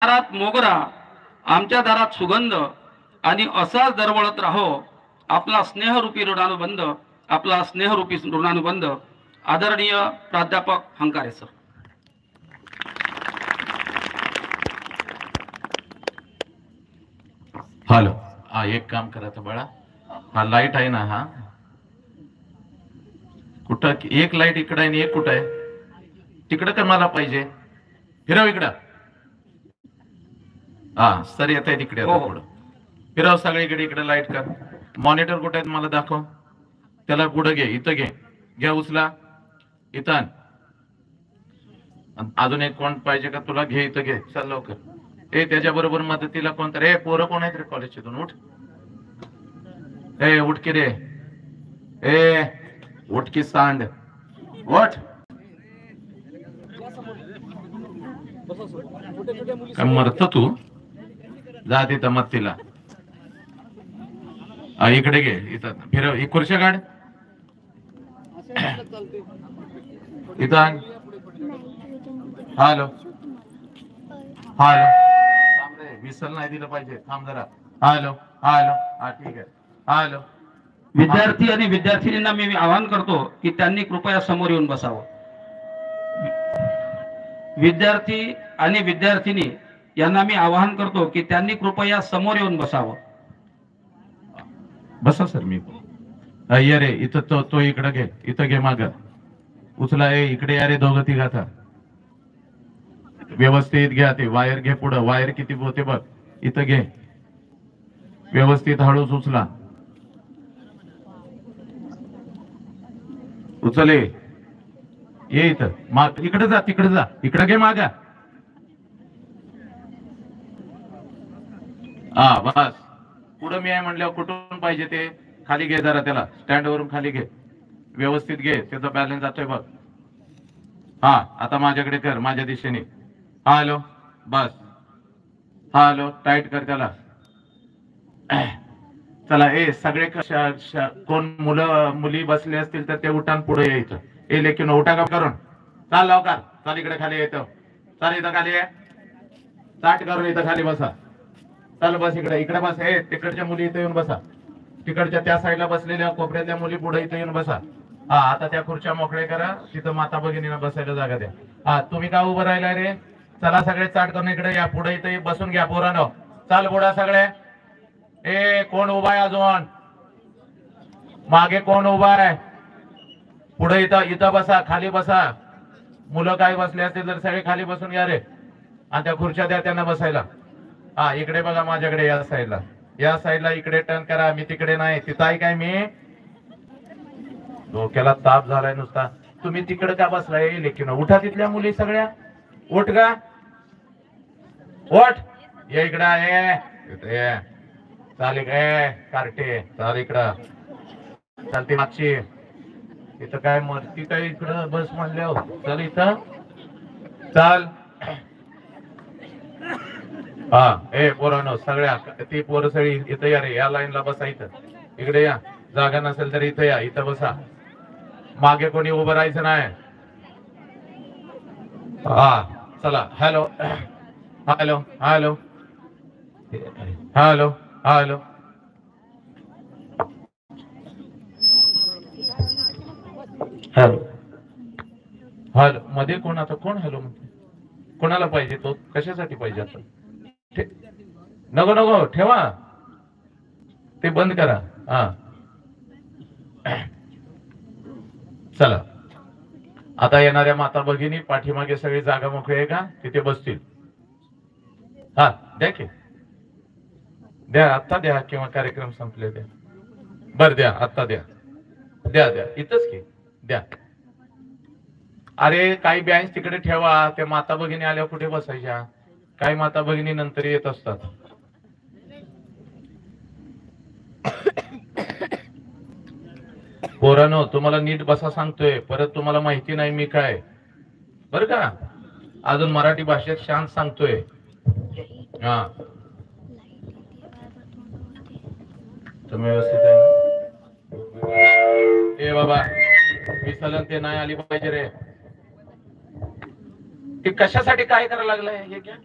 दारात मोगरा, आमच्या दारात सुगंध आणि असाच दरवळत राहो आपला स्नेहरूपी ऋणानुबंध, आपला स्नेहरूपी ऋणानुबंध. आदरणीय प्राध्यापक हंकारे सर. हॅलो. हा, एक काम करायचं बाळा, हा लाईट आहे ना, हा कुठं, एक लाईट इकडे आहे आणि एक कुठं आहे तिकडं, का मला पाहिजे फिरव इकडं. हा सर, येत आहे तिकडे, आता पुढं फिरव सगळीकडे, इकडे लाईट कर. मॉनिटर कुठे आहेत मला दाखव. त्याला पुढं घे, इथं घे, घ्या उचला, इथं आण. अजून एक कोण पाहिजे का तुला? घे, इथं घे, चल लवकर. ए त्याच्या बरोबर मदतीला कोणतं रे? पोरं कोण आहेत रे कॉलेजतून? उठ, ए उठ की रे, ए उठ की सांड, उठ. काय मरत तू? जा तिथं मत्तीला. इकडे घे, इथं फिरव, ही खुर्च्या काढ, इथं आण. हॅलो हॅलो, थांब रे, विसल नाही दिलं पाहिजे, थांब जरा. हॅलो हॅलो, हा ठीक आहे. हॅलो. विद्यार्थी आणि विद्यार्थिनींना मी आवाहन करतो की त्यांनी कृपया समोर येऊन बसावं. विद्यार्थी आणि विद्यार्थिनी यांना मी आवाहन करतो की त्यांनी कृपया समोर येऊन बसावं. बसा सर. मी ये रे, इथं तो इकडे घे, इथं घे, माग उचला. ए इकडे या रे, दोघं तिघाचा व्यवस्थित घ्या. ते वायर घे पुढं, वायर किती होते बघ, इथं घे व्यवस्थित, हळूच उचला. उचले, ये इथं माग, इकडे जा, तिकडे जा, इकडे घे मागा. हा बस. पुढं मी आहे म्हणल्यावर कुठून पाहिजे ते खाली घे जरा, त्याला स्टँड वरून खाली घे, व्यवस्थित घे, त्याचा बॅलन्स जातोय बघ. हा आता माझ्याकडे कर, माझ्या दिशेने. हॅलो, बस. हॅलो, टाईट कर त्याला. चला, ए सगळे कोण मुलं मुली बसले असतील तर ते उठान पुढे यायचं. ए लेकिन उठा का करून, चाल लवकर, चाल इकडे खाली येतो, चाल इथं खाली आहे, चाट करून इथं खाली बसा. चल बस इकडे, इकडे बस. हे तिकडच्या मुली इथं येऊन बसा, तिकडच्या त्या साईडला बसलेल्या कोपऱ्यातल्या मुली पुढे इथं येऊन बसा. हा आता त्या खुर्च्या मोकळे करा, तिथं माता भगिनींना बसायला जागा द्या. हा तुम्ही का उभं राहिलाय रे? चला सगळे चाट करून इकडे या, पुढे इथं बसून घ्या पोरांनो. चाल पुढे सगळे. ए कोण उभा आहे अजून? मागे कोण उभा आहे? पुढे इथं बसा, खाली बसा. मुलं काय बसले असतील तर सगळे खाली बसून घ्या रे, आणि त्या खुर्च्या द्या त्यांना बसायला. हा इकडे बघा माझ्याकडे, या साईडला, या साईडला इकडे टर्न करा. मी तिकडे नाही, तिथं आहे काय मी? डोक्याला ताप झालाय नुसता. तुम्ही तिकडे का बसलाय लेकिन? उठा तिथल्या मुली सगळ्या, उठ का, उठ, ये इकडं आहे, चाल काय कार्टे, चाल इकडं, चालते मागची. इथं काय मरती काय इकडं बस म्हणल्या, चल इथं चाल. हा ए पोरांनो सगळ्या, ती पोरं सगळी इथं या रे, या लाईनला बसा. इथं इकडे या, जागा नसेल तर इथं या, इथं बसा. मागे कोणी उभं राहायचं नाही. हा चला. Hello hello hello hello hello. Hello hello, मध्ये कोण? आता कोण हॅलो म्हणते? कोणाला पाहिजे तो? कशासाठी पाहिजे? आता नको नको ठेवा, ते बंद करा. हा चला, आता येणाऱ्या माता भगिनी पाठीमागे सगळी जागा मोकळी आहे का? तिथे बसतील. हा द्या की, द्या आत्ता द्या, किंवा कार्यक्रम संपले द्या. बर द्या, आत्ता द्या, द्या द्या, इथंच की द्या. अरे काही बँच तिकडे ठेवा, त्या माता भगिनी आल्यावर कुठे बसायच्या? काही माता भगिनी नंतर येत असतात. पोरांनो तुम्हाला नीट बसा सांगतोय, परत तुम्हाला माहिती नाही मी काय, बर का? अजून मराठी भाषेत शांत सांगतोय. हा तुम्ही व्यवस्थित आहे ना? ए बाबा, विसलन ते नाही आली पाहिजे रे. ते कशासाठी काय करायला लागलंय हे क्या?